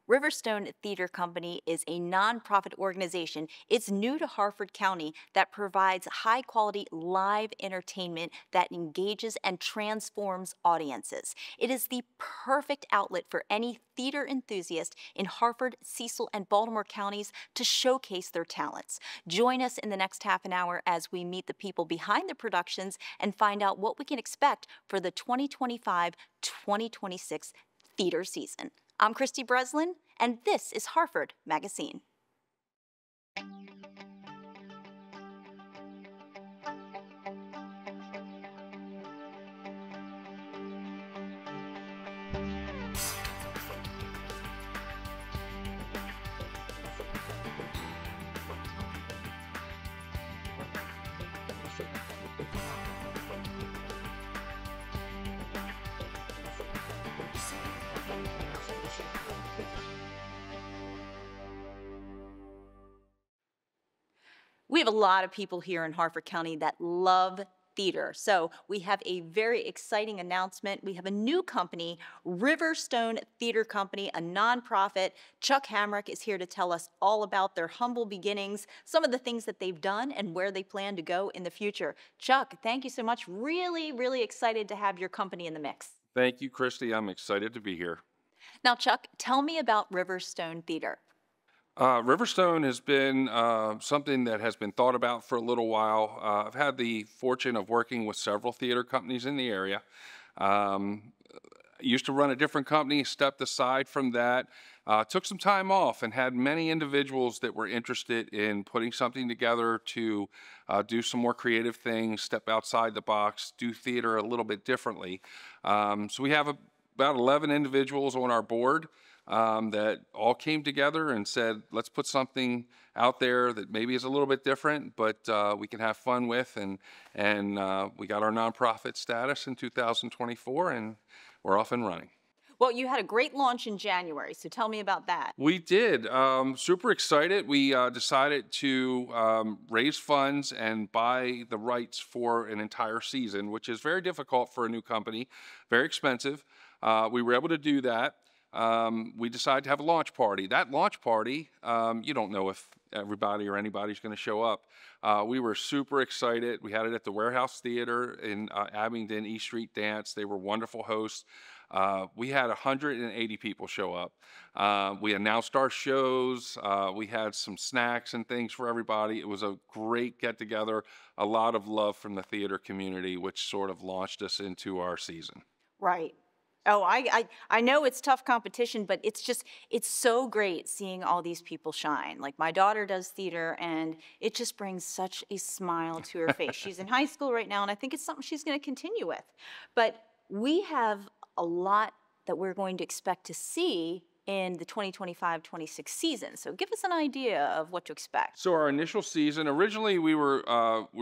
Riverstone Theater Company is a nonprofit organization. It's new to Harford County that provides high quality live entertainment that engages and transforms audiences. It is the perfect outlet for any theater enthusiast in Harford, Cecil, and Baltimore counties to showcase their talents. Join us in the next half an hour as we meet the people behind the productions and find out what we can expect for the 2025-2026 theater season. I'm Christy Breslin, and this is Harford MagaScene. We have a lot of people here in Harford County that love theater. So we have a very exciting announcement. We have a new company, Riverstone Theater Company, a nonprofit. Chuck Hamrick is here to tell us all about their humble beginnings, some of the things that they've done and where they plan to go in the future. Chuck, thank you so much. Really, really excited to have your company in the mix. Thank you, Christy. I'm excited to be here. Now, Chuck, tell me about Riverstone Theater. Riverstone has been something that has been thought about for a little while. I've had the fortune of working with several theater companies in the area. Used to run a different company, stepped aside from that, took some time off and had many individuals that were interested in putting something together to do some more creative things, step outside the box, do theater a little bit differently. So we have about 11 individuals on our board. That all came together and said, let's put something out there that maybe is a little bit different, but we can have fun with. And we got our nonprofit status in 2024, and we're off and running. Well, you had a great launch in January, so tell me about that. We did. Super excited. We decided to raise funds and buy the rights for an entire season, which is very difficult for a new company, very expensive. We were able to do that. We decided to have a launch party. That launch party, you don't know if everybody or anybody's going to show up. We were super excited. We had it at the Warehouse Theater in Abingdon, East Street Dance. They were wonderful hosts. We had 180 people show up. We announced our shows. We had some snacks and things for everybody. It was a great get-together, a lot of love from the theater community, which sort of launched us into our season. Right. Oh, I know it's tough competition, but it's so great seeing all these people shine. Like my daughter does theater, and it just brings such a smile to her face. She's in high school right now, and I think it's something she's going to continue with. But we have a lot that we're going to expect to see in the 2025-26 season. So give us an idea of what to expect. So our initial season, originally we're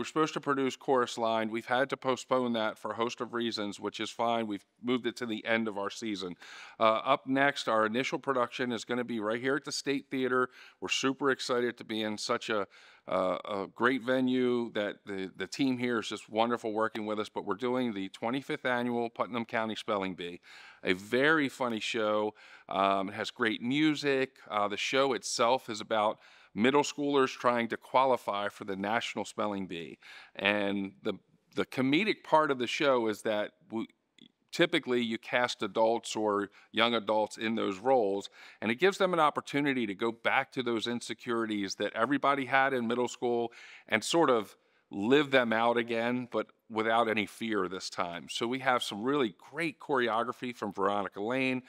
supposed to produce Chorus Line. We've had to postpone that for a host of reasons, which is fine. We've moved it to the end of our season. Up next, our initial production is going to be right here at the State Theater. We're super excited to be in such a great venue that the team here is just wonderful working with us, but we're doing the 25th annual Putnam County Spelling Bee, a very funny show. It has great music. The show itself is about middle schoolers trying to qualify for the National Spelling Bee. And the comedic part of the show is that typically you cast adults or young adults in those roles, and it gives them an opportunity to go back to those insecurities that everybody had in middle school and sort of live them out again, but without any fear this time. So we have some really great choreography from Veronica Lane.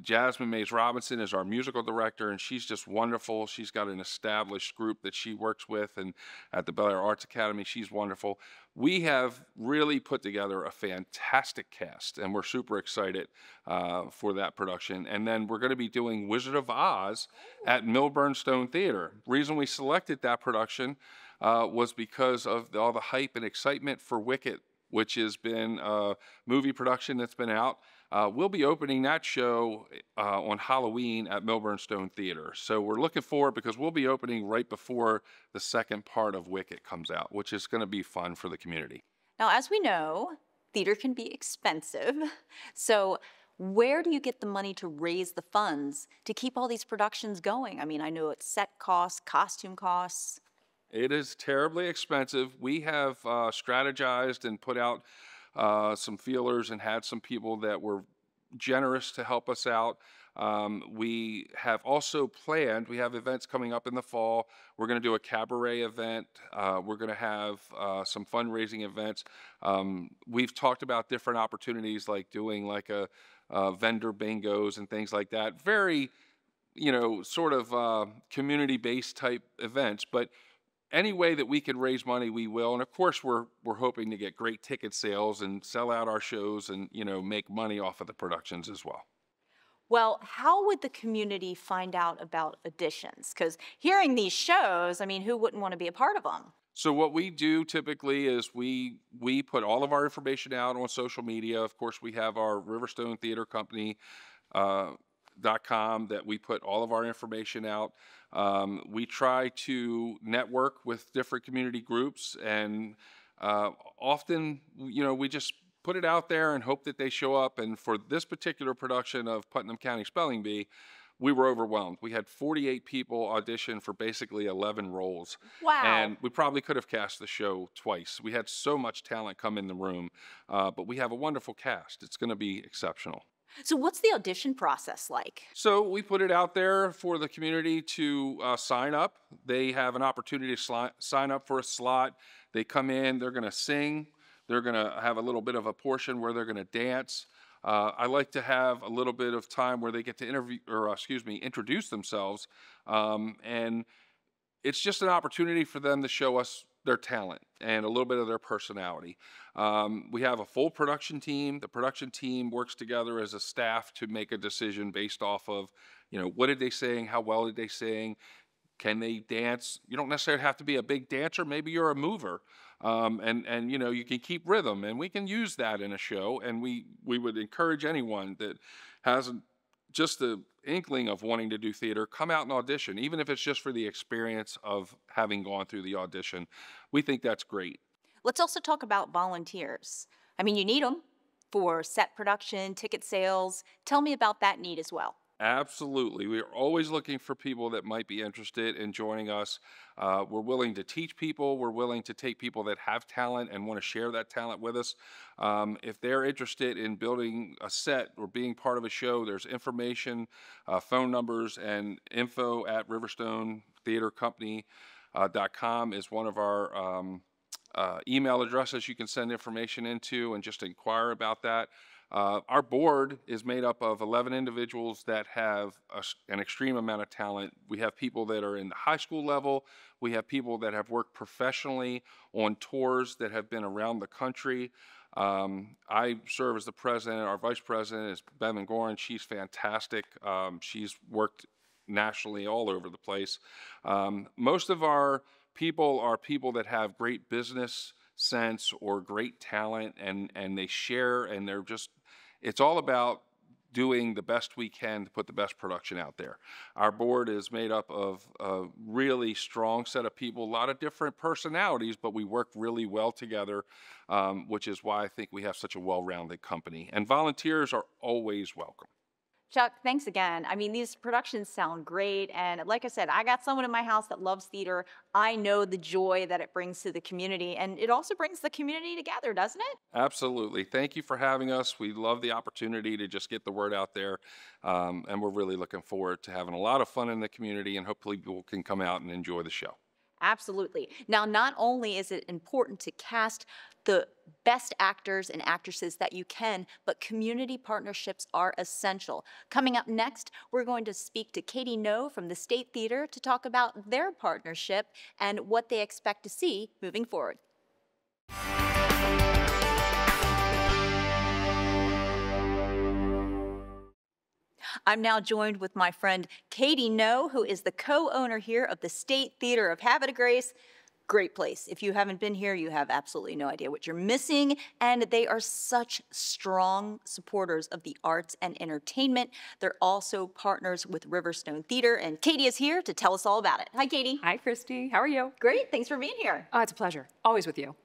Jasmine Mays Robinson is our musical director, and she's just wonderful. She's got an established group that she works with, and at the Bel Air Arts Academy, she's wonderful. We have really put together a fantastic cast, and we're super excited for that production. And then we're going to be doing Wizard of Oz at Milburn Stone Theater. Reason we selected that production was because of all the hype and excitement for Wicked, which has been a movie production that's been out. We'll be opening that show on Halloween at Milburn Stone Theater. So we're looking forward because we'll be opening right before the second part of Wicked comes out, which is going to be fun for the community. Now, as we know, theater can be expensive. So Where do you get the money to raise the funds to keep all these productions going? I mean, I know it's set costs, costume costs. It is terribly expensive. We have strategized and put out some feelers and had some people that were generous to help us out. We have also planned, we have events coming up in the fall. We're going to do a cabaret event. We're going to have some fundraising events. We've talked about different opportunities like doing like a vendor bingos and things like that. Very, sort of community-based type events. But any way that we can raise money, we will. And of course, we're hoping to get great ticket sales and sell out our shows and make money off of the productions as well. Well, how would the community find out about auditions? Because hearing these shows, I mean, who wouldn't want to be a part of them? So what we do typically is we put all of our information out on social media. Of course, we have our Riverstone Theater Company. .com that we put all of our information out. We try to network with different community groups, and often, we just put it out there and hope that they show up. And for this particular production of Putnam County Spelling Bee, we were overwhelmed. We had 48 people audition for basically 11 roles. Wow. And we probably could have cast the show twice. We had so much talent come in the room, but we have a wonderful cast. It's going to be exceptional. So what's the audition process like? So we put it out there for the community to sign up. They have an opportunity to sign up for a slot. They come in, they're going to sing. They're going to have a little bit of a portion where they're going to dance. I like to have a little bit of time where they get to introduce themselves. And it's just an opportunity for them to show us their talent and a little bit of their personality. We have a full production team. The production team works together as a staff to make a decision based off of, what did they sing? How well did they sing? Can they dance? You don't necessarily have to be a big dancer. Maybe you're a mover. And you can keep rhythm, and we can use that in a show. And we would encourage anyone that hasn't just the inkling of wanting to do theater, come out and audition, even if it's just for the experience of having gone through the audition. We think that's great. Let's also talk about volunteers. I mean, you need them for set production, ticket sales. Tell me about that need as well. Absolutely. We are always looking for people that might be interested in joining us. We're willing to teach people. We're willing to take people that have talent and want to share that talent with us. If they're interested in building a set or being part of a show, there's information, phone numbers, and info at riverstonetheatercompany.com is one of our email addresses you can send information into and just inquire about that. Our board is made up of 11 individuals that have an extreme amount of talent. We have people that are in the high school level. We have people that have worked professionally on tours that have been around the country. I serve as the president. Our vice president is Bevan Gorin. She's fantastic. She's worked nationally all over the place. Most of our people are people that have great business sense or great talent, and they share, and it's all about doing the best we can to put the best production out there. Our board is made up of a really strong set of people, a lot of different personalities, but we work really well together, which is why I think we have such a well-rounded company. And volunteers are always welcome. Chuck, thanks again. I mean, these productions sound great. And like I said, I got someone in my house that loves theater. I know the joy that it brings to the community. And it also brings the community together, doesn't it? Absolutely. Thank you for having us. We love the opportunity to just get the word out there. And we're really looking forward to having a lot of fun in the community. And hopefully people can come out and enjoy the show. Absolutely. Now, not only is it important to cast the best actors and actresses that you can, but community partnerships are essential. Coming up next, we're going to speak to Katie No from the State Theater to talk about their partnership and what they expect to see moving forward. I'm now joined with my friend Katie No, who is the co-owner here of the State Theater of Havre de Grace. Great place. If you haven't been here, you have absolutely no idea what you're missing. And they are such strong supporters of the arts and entertainment. They're also partners with Riverstone Theater. And Katie is here to tell us all about it. Hi, Katie. Hi, Christy. How are you? Great. Thanks for being here. Oh, it's a pleasure. Always with you.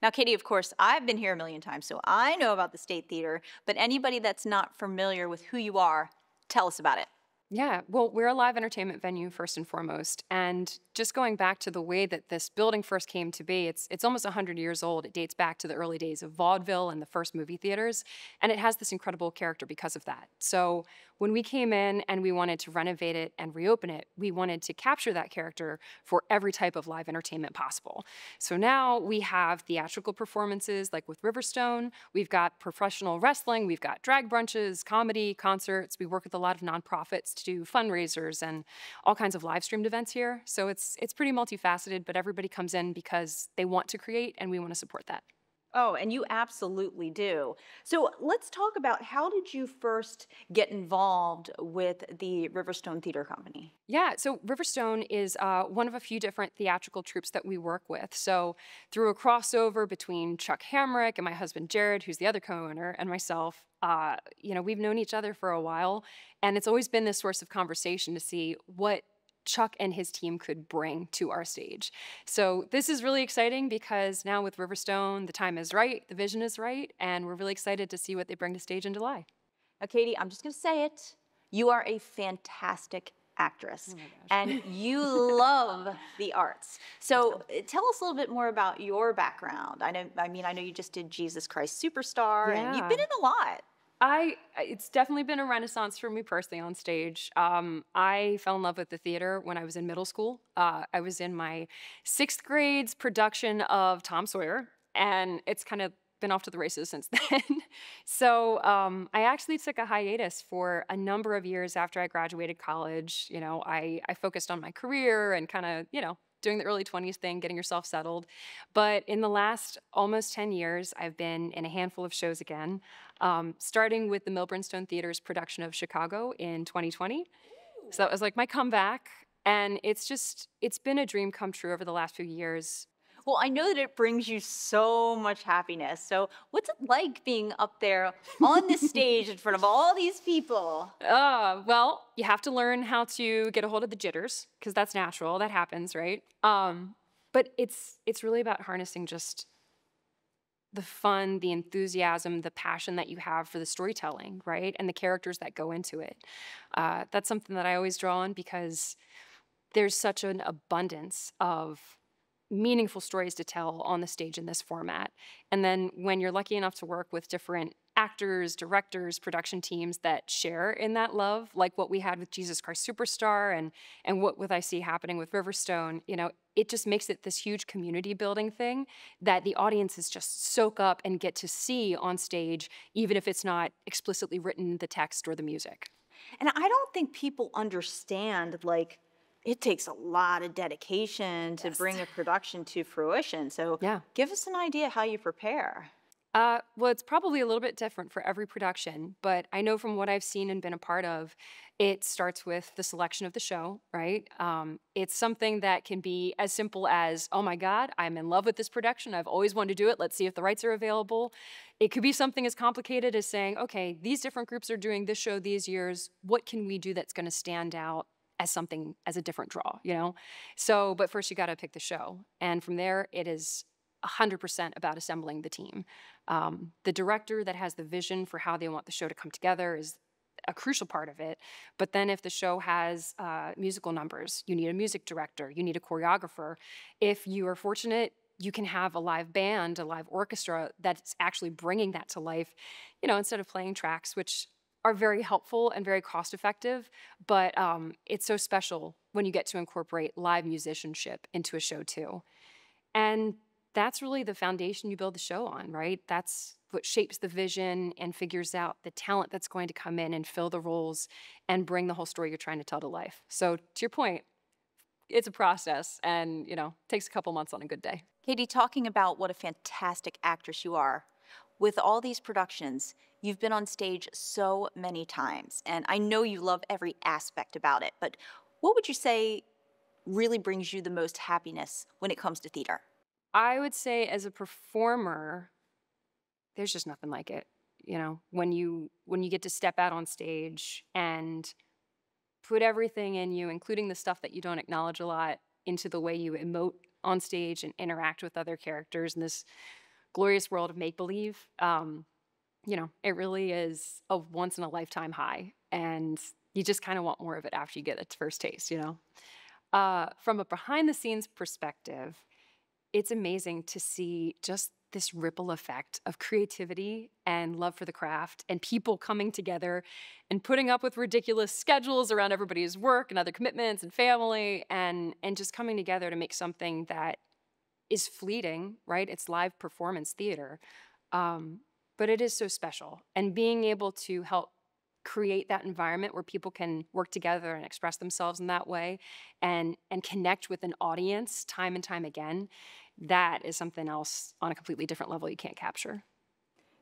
Now, Katie, of course, I've been here a million times, so I know about the State Theater, but anybody that's not familiar with who you are, tell us about it. Yeah, well, we're a live entertainment venue first and foremost. And just going back to the way that this building first came to be, it's almost 100 years old. It dates back to the early days of vaudeville and the first movie theaters, and it has this incredible character because of that. So when we came in and we wanted to renovate it and reopen it, we wanted to capture that character for every type of live entertainment possible. So now we have theatrical performances like with Riverstone, we've got professional wrestling, we've got drag brunches, comedy, concerts. We work with a lot of nonprofits to do fundraisers and all kinds of live streamed events here. So it's pretty multifaceted, but everybody comes in because they want to create and we want to support that. Oh, and you absolutely do. So let's talk about how did you first get involved with the Riverstone Theater Company? Yeah, so Riverstone is one of a few different theatrical troupes that we work with. So through a crossover between Chuck Hamrick and my husband Jared, who's the other co-owner, and myself, we've known each other for a while, and it's always been this source of conversation to see what Chuck and his team could bring to our stage. So this is really exciting because now with Riverstone, the time is right, the vision is right, and we're really excited to see what they bring to stage in July. Now, Katie, I'm just going to say it. You are a fantastic actress, Oh my gosh. and you love the arts. So tell us a little bit more about your background. I know you just did Jesus Christ Superstar, and you've been Yeah. in a lot. It's definitely been a renaissance for me personally on stage. I fell in love with the theater when I was in middle school. I was in my sixth grade's production of Tom Sawyer, and it's kind of been off to the races since then. So I actually took a hiatus for a number of years after I graduated college. I focused on my career and kind of, doing the early 20s thing, getting yourself settled. But in the last almost 10 years, I've been in a handful of shows again, starting with the Milburnstone Theater's production of Chicago in 2020. So that was like my comeback. And it's been a dream come true over the last few years. Well, I know that it brings you so much happiness. So what's it like being up there on the stage in front of all these people? Well, you have to learn how to get a hold of the jitters because that's natural. That happens, right? But it's really about harnessing just the fun, the enthusiasm, the passion that you have for the storytelling, right? And the characters that go into it. That's something that I always draw on because there's such an abundance of meaningful stories to tell on the stage in this format. And then when you're lucky enough to work with different actors, directors, production teams that share in that love, like what we had with Jesus Christ Superstar and what I see happening with Riverstone, it just makes it this huge community building thing that the audiences just soak up and get to see on stage, even if it's not explicitly written in the text or the music. And I don't think people understand, like, it takes a lot of dedication to bring a production to fruition. So Yeah. give us an idea how you prepare. Well, it's probably a little bit different for every production, but I know from what I've seen and been a part of, it starts with the selection of the show, right? It's something that can be as simple as, oh my God, I'm in love with this production. I've always wanted to do it. Let's see if the rights are available. It could be something as complicated as saying, okay, these different groups are doing this show these years. What can we do that's going to stand out as something, as a different draw? So, but first you got to pick the show. And from there, it is 100% about assembling the team. The director that has the vision for how they want the show to come together is a crucial part of it. But then if the show has musical numbers, you need a music director, you need a choreographer. If you are fortunate, you can have a live band, a live orchestra that's actually bringing that to life, instead of playing tracks, which are very helpful and very cost effective, but it's so special when you get to incorporate live musicianship into a show too. And that's really the foundation you build the show on, right? That's what shapes the vision and figures out the talent that's going to come in and fill the roles and bring the whole story you're trying to tell to life. So to your point, it's a process and, takes a couple months on a good day. Katie, talking about what a fantastic actress you are, with all these productions, you've been on stage so many times, and I know you love every aspect about it, but what would you say really brings you the most happiness when it comes to theater? I would say as a performer, there's just nothing like it. When you get to step out on stage and put everything in you, including the stuff that you don't acknowledge a lot, into the way you emote on stage and interact with other characters in this glorious world of make-believe. It really is a once-in-a-lifetime high, and you just kind of want more of it after you get its first taste. From a behind-the-scenes perspective, it's amazing to see just this ripple effect of creativity and love for the craft and people coming together and putting up with ridiculous schedules around everybody's work and other commitments and family and just coming together to make something that is fleeting, right? It's live performance theater. But it is so special. And being able to help create that environment where people can work together and express themselves in that way and connect with an audience time and time again, that is something else on a completely different level you can't capture.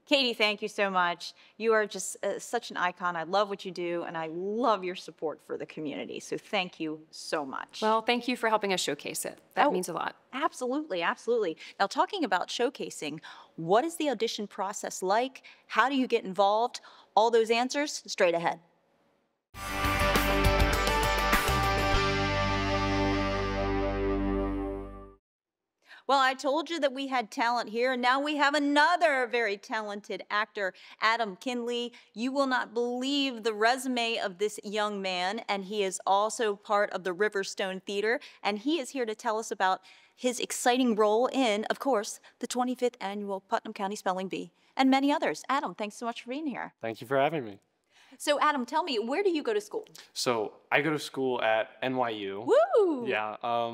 Katie, thank you so much. You are just such an icon. I love what you do, and I love your support for the community. So thank you so much. Well, thank you for helping us showcase it. That means a lot. Absolutely, absolutely. Now, talking about showcasing, what is the audition process like? How do you get involved? All those answers straight ahead. Well, I told you that we had talent here, and now we have another very talented actor, Adam Kinley. You will not believe the resume of this young man, and he is also part of the Riverstone Theater, and he is here to tell us about his exciting role in, of course, the 25th Annual Putnam County Spelling Bee, and many others. Adam, thanks so much for being here. Thank you for having me. So, Adam, tell me, where do you go to school? So I go to school at NYU. Woo! Yeah,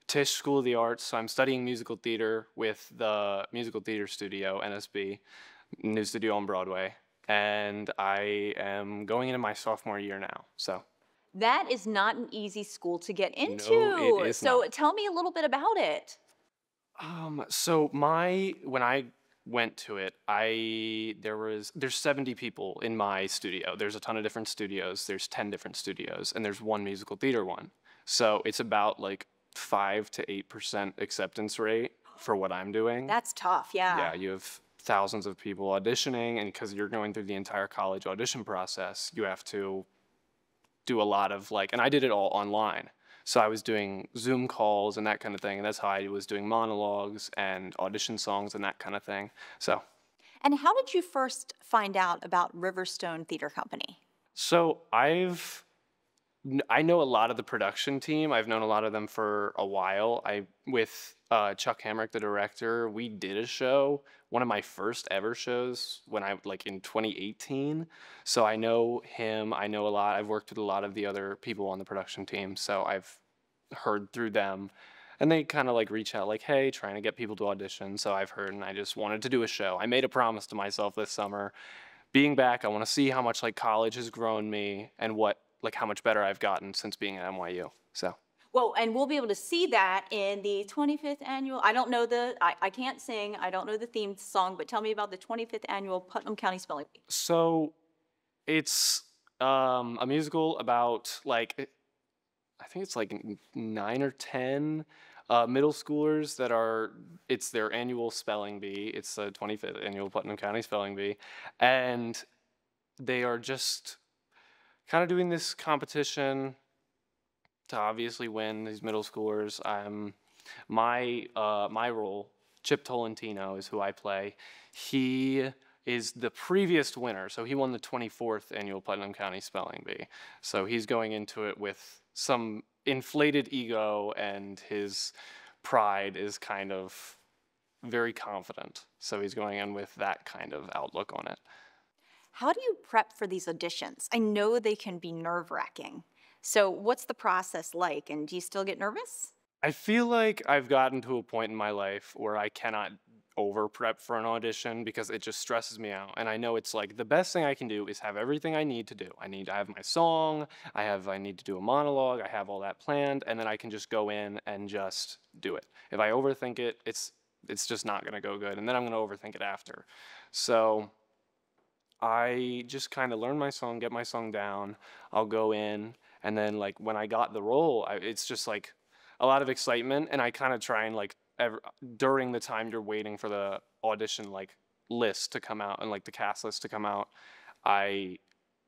Tisch School of the Arts. So I'm studying musical theater with the Musical Theater Studio, NSB, new studio on Broadway. And I am going into my sophomore year now, so. That is not an easy school to get into. No, it is so not. Tell me a little bit about it. When I went to it, there's 70 people in my studio. There's a ton of different studios. There's 10 different studios, and there's one musical theater one. So it's about like 5 to 8% acceptance rate for what I'm doing. That's tough, yeah. Yeah, you have thousands of people auditioning, and because you're going through the entire college audition process, you have to do a lot of and I did it all online. So I was doing Zoom calls and that kind of thing, and that's how I was doing monologues and audition songs and that kind of thing. So. And how did you first find out about Riverstone Theater Company? So I know a lot of the production team. I've known a lot of them for a while. With Chuck Hamrick, the director, we did a show, one of my first ever shows when in 2018. So I know him, I know a lot. I've worked with a lot of the other people on the production team. So I've heard through them, and they kind of reach out hey, trying to get people to audition. So I've heard, and I just wanted to do a show. I made a promise to myself this summer, being back, I want to see how much college has grown me and how much better I've gotten since being at NYU, so. Well, and we'll be able to see that in the 25th annual, I don't know I can't sing, I don't know the theme song, but tell me about the 25th annual Putnam County Spelling Bee. So it's a musical about I think it's 9 or 10 middle schoolers it's their annual spelling bee. It's the 25th annual Putnam County Spelling Bee, and they are just kind of doing this competition to obviously win, these middle schoolers. My role, Chip Tolentino, is who I play. He is the previous winner, so he won the 24th annual Putnam County Spelling Bee. So he's going into it with some inflated ego, and his pride is kind of very confident. So he's going in with that kind of outlook on it. How do you prep for these auditions? I know they can be nerve-wracking. So what's the process like, and do you still get nervous? I feel like I've gotten to a point in my life where I cannot over-prep for an audition because it just stresses me out. And I know it's the best thing I can do is have everything I need to do. I have my song, I need to do a monologue, I have all that planned, and then I can just go in and just do it. If I overthink it, it's just not gonna go good, and then I'm gonna overthink it after. So I just kind of learn my song, get my song down, I'll go in, and then when I got the role, it's just a lot of excitement, and I kind of try and during the time you're waiting for the audition list to come out and the cast list to come out, I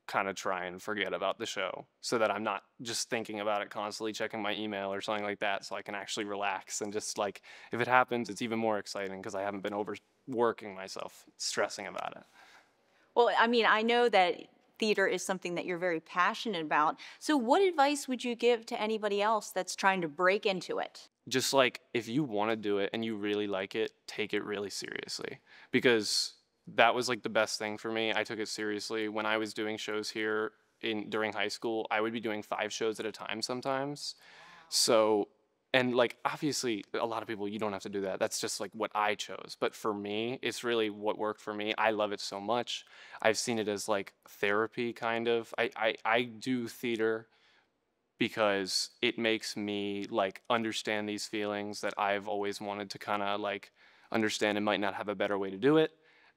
kind of try and forget about the show so that I'm not just thinking about it constantly, checking my email or something like that, so I can actually relax and just if it happens, it's even more exciting because I haven't been working myself, stressing about it. Well, I mean, I know that theater is something that you're very passionate about. So, what advice would you give to anybody else that's trying to break into it? Just like if you want to do it and you really like it, take it really seriously, because that was like the best thing for me. I took it seriously when I was doing shows here in during high school. I would be doing 5 shows at a time sometimes. So, and like obviously a lot of people, you don't have to do that. That's just like what I chose. But for me, it's really what worked for me. I love it so much. I've seen it as like therapy kind of. I do theater because it makes me like understand these feelings that I've always wanted to kind of like understand and might not have a better way to do it.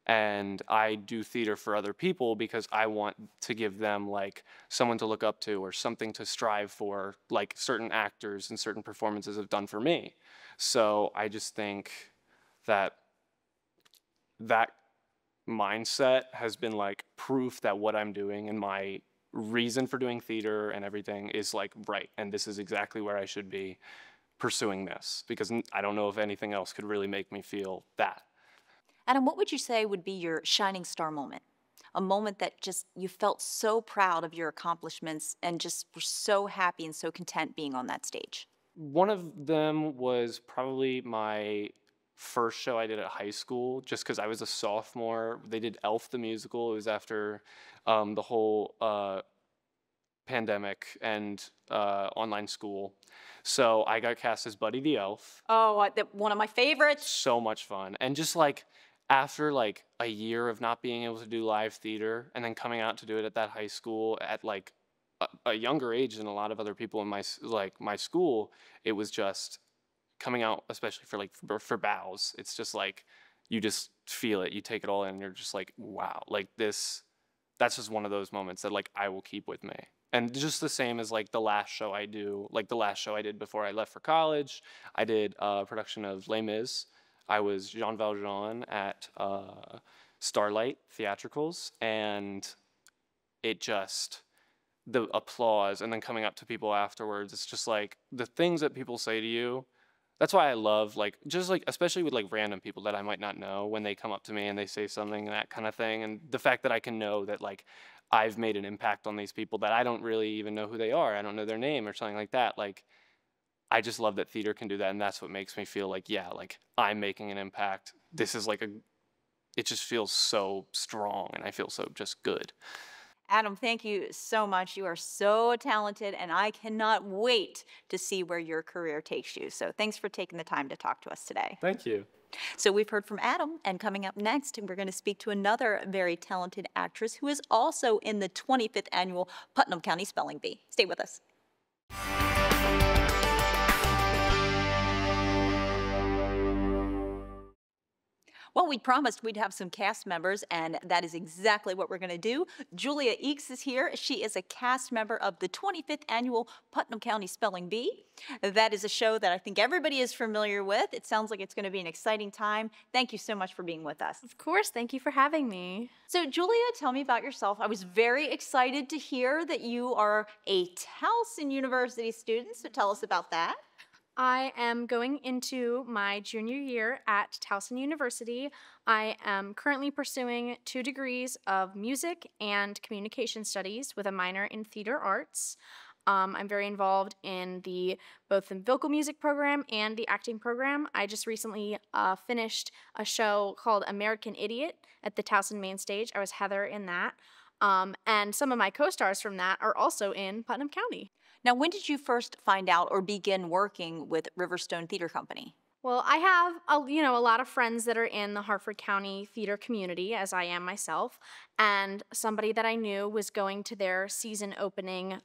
And I do theater for other people because I want to give them like someone to look up to or something to strive for, like certain actors and certain performances have done for me. So I just think that that mindset has been like proof that what I'm doing and my reason for doing theater and everything is like right, and this is exactly where I should be pursuing this, because I don't know if anything else could really make me feel that. Adam, what would you say would be your shining star moment? A moment that just you felt so proud of your accomplishments and just were so happy and so content being on that stage. One of them was probably my first show I did at high school, just because I was a sophomore. They did Elf the musical. It was after the whole pandemic and online school. So I got cast as Buddy the Elf. Oh, one of my favorites. So much fun. And just like after like a year of not being able to do live theater and then coming out to do it at that high school at like a younger age than a lot of other people in my school, it was just coming out, especially for like for bows. It's just like you just feel it, you take it all in, and you're just like, wow, like this. That's just one of those moments that like I will keep with me. And just the same as like the last show I do, like the last show I did before I left for college, I did a production of Les Mis. I was Jean Valjean at Starlight Theatricals, and it just, the applause and then coming up to people afterwards, it's just like the things that people say to you. That's why I love like just like especially with like random people that I might not know, when they come up to me and they say something and that kind of thing, and the fact that I can know that like I've made an impact on these people that I don't really even know who they are. I don't know their name or something like that. Like I just love that theater can do that, and that's what makes me feel like, yeah, like I'm making an impact. This is like it just feels so strong, and I feel so just good. Adam, thank you so much. You are so talented, and I cannot wait to see where your career takes you. So thanks for taking the time to talk to us today. Thank you. So we've heard from Adam, and coming up next, we're going to speak to another very talented actress who is also in the 25th annual Putnam County Spelling Bee. Stay with us. Well, we promised we'd have some cast members, and that is exactly what we're going to do. Julia Eakes is here. She is a cast member of the 25th Annual Putnam County Spelling Bee. That is a show that I think everybody is familiar with. It sounds like it's going to be an exciting time. Thank you so much for being with us. Of course, thank you for having me. So, Julia, tell me about yourself. I was very excited to hear that you are a Towson University student, so tell us about that. I am going into my junior year at Towson University. I am currently pursuing 2 degrees of music and communication studies with a minor in theater arts. I'm very involved in both the vocal music program and the acting program. I just recently finished a show called American Idiot at the Towson main stage. I was Heather in that. And some of my co-stars from that are also in Putnam County. Now, when did you first find out or begin working with Riverstone Theater Company? Well, I have a lot of friends that are in the Harford County theater community, as I am myself, and somebody that I knew was going to their season opening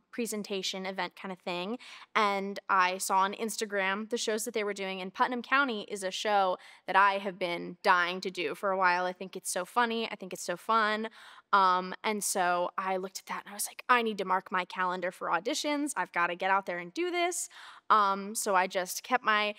presentation event kind of thing, and I saw on Instagram the shows that they were doing, and Putnam County is a show that I have been dying to do for a while. I think it's so funny. I think it's so fun. And so I looked at that and I was like, I need to mark my calendar for auditions. I've got to get out there and do this. So I just kept my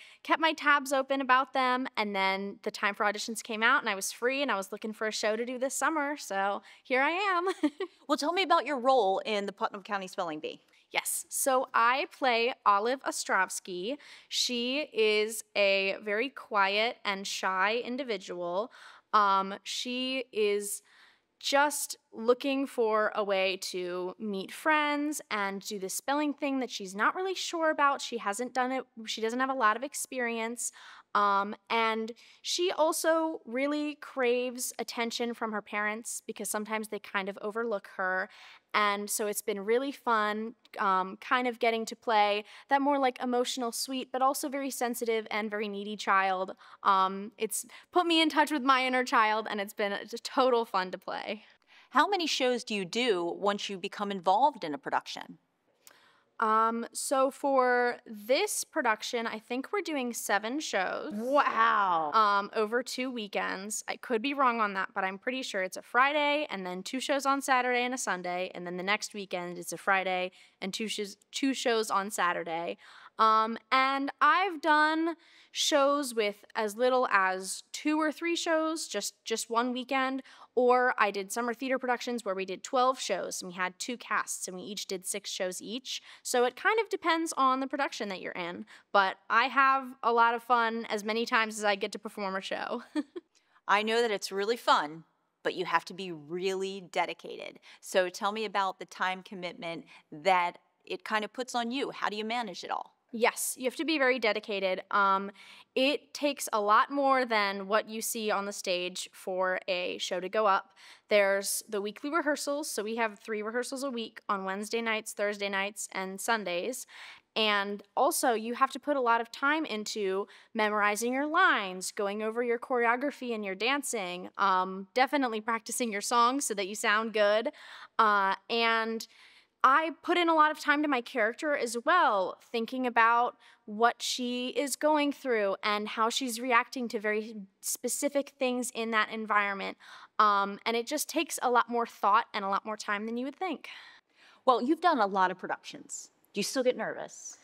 tabs open about them, and then the time for auditions came out and I was free and I was looking for a show to do this summer. So here I am. Well, tell me about your role in the Putnam County Spelling Bee. Yes. So I play Olive Ostrovsky. She is a very quiet and shy individual. She is just looking for a way to meet friends and do the spelling thing that she's not really sure about. She hasn't done it. She doesn't have a lot of experience. And she also really craves attention from her parents because sometimes they kind of overlook her. And so it's been really fun kind of getting to play that more like emotional, sweet, but also very sensitive and very needy child. It's put me in touch with my inner child, and it's been a total fun to play. How many shows do you do once you become involved in a production? So for this production, I think we're doing 7 shows. Wow. Over 2 weekends. I could be wrong on that, but I'm pretty sure it's a Friday and then 2 shows on Saturday and a Sunday, and then the next weekend it's a Friday and 2 shows on Saturday. And I've done shows with as little as 2 or 3 shows, just one weekend, or I did summer theater productions where we did 12 shows and we had 2 casts and we each did 6 shows each. So it kind of depends on the production that you're in, but I have a lot of fun as many times as I get to perform a show. I know that it's really fun, but you have to be really dedicated. So tell me about the time commitment that it kind of puts on you. How do you manage it all? Yes, you have to be very dedicated. It takes a lot more than what you see on the stage for a show to go up. There's the weekly rehearsals, so we have 3 rehearsals a week on Wednesday nights, Thursday nights, and Sundays. And also, you have to put a lot of time into memorizing your lines, going over your choreography and your dancing, definitely practicing your songs so that you sound good, and I put in a lot of time to my character as well, thinking about what she is going through and how she's reacting to very specific things in that environment. And it just takes a lot more thought and a lot more time than you would think. Well, you've done a lot of productions. Do you still get nervous?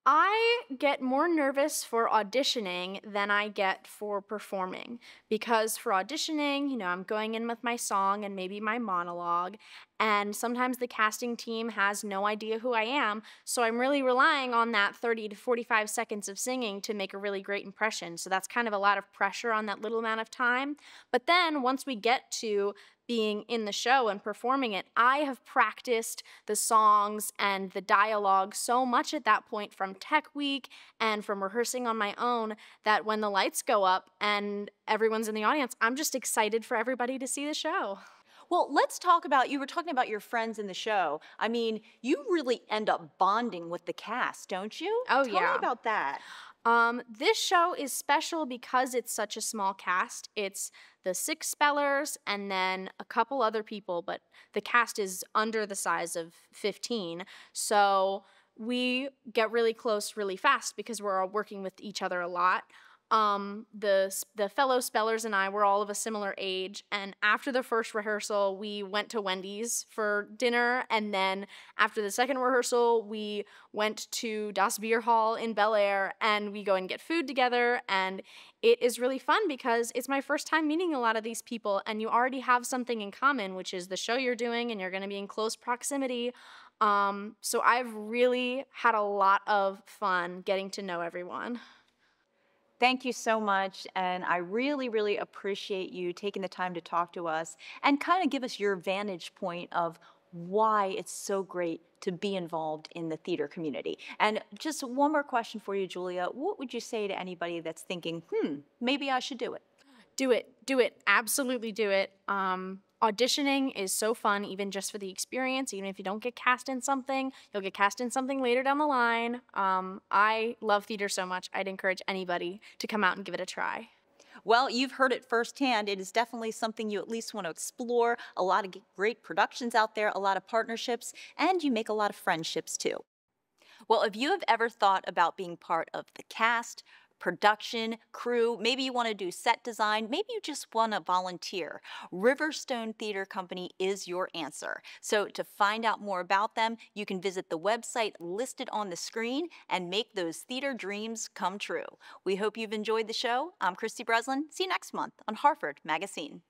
I get more nervous for auditioning than I get for performing, because for auditioning, I'm going in with my song and maybe my monologue, and sometimes the casting team has no idea who I am, so I'm really relying on that 30 to 45 seconds of singing to make a really great impression. So that's kind of a lot of pressure on that little amount of time. But then once we get to being in the show and performing it, I have practiced the songs and the dialogue so much at that point from Tech Week and from rehearsing on my own that when the lights go up and everyone's in the audience, I'm just excited for everybody to see the show. Well, let's talk about, you were talking about your friends in the show. I mean, you really end up bonding with the cast, don't you? Oh, Tell yeah. me about that. This show is special because it's such a small cast. It's the 6 spellers and then a couple other people, but the cast is under the size of 15. So we get really close really fast because we're all working with each other a lot. The fellow spellers and I were all of a similar age, and after the first rehearsal, we went to Wendy's for dinner, and then after the second rehearsal, we went to Das Beer Hall in Bel Air, and we go and get food together, and it is really fun because it's my first time meeting a lot of these people, and you already have something in common, which is the show you're doing, and you're going to be in close proximity. So I've really had a lot of fun getting to know everyone. Thank you so much, and I really, really appreciate you taking the time to talk to us and kind of give us your vantage point of why it's so great to be involved in the theater community. And just one more question for you, Julia. What would you say to anybody that's thinking, maybe I should do it? Do it, absolutely do it. Auditioning is so fun, even just for the experience. Even if you don't get cast in something, you'll get cast in something later down the line. I love theater so much, I'd encourage anybody to come out and give it a try. Well, you've heard it firsthand. It is definitely something you at least want to explore. A lot of great productions out there, a lot of partnerships, and you make a lot of friendships too. Well, if you have ever thought about being part of the cast, production, crew, maybe you want to do set design, maybe you just want to volunteer. Riverstone Theater Company is your answer. So to find out more about them, you can visit the website listed on the screen and make those theater dreams come true. We hope you've enjoyed the show. I'm Christy Breslin. See you next month on Harford MagaScene.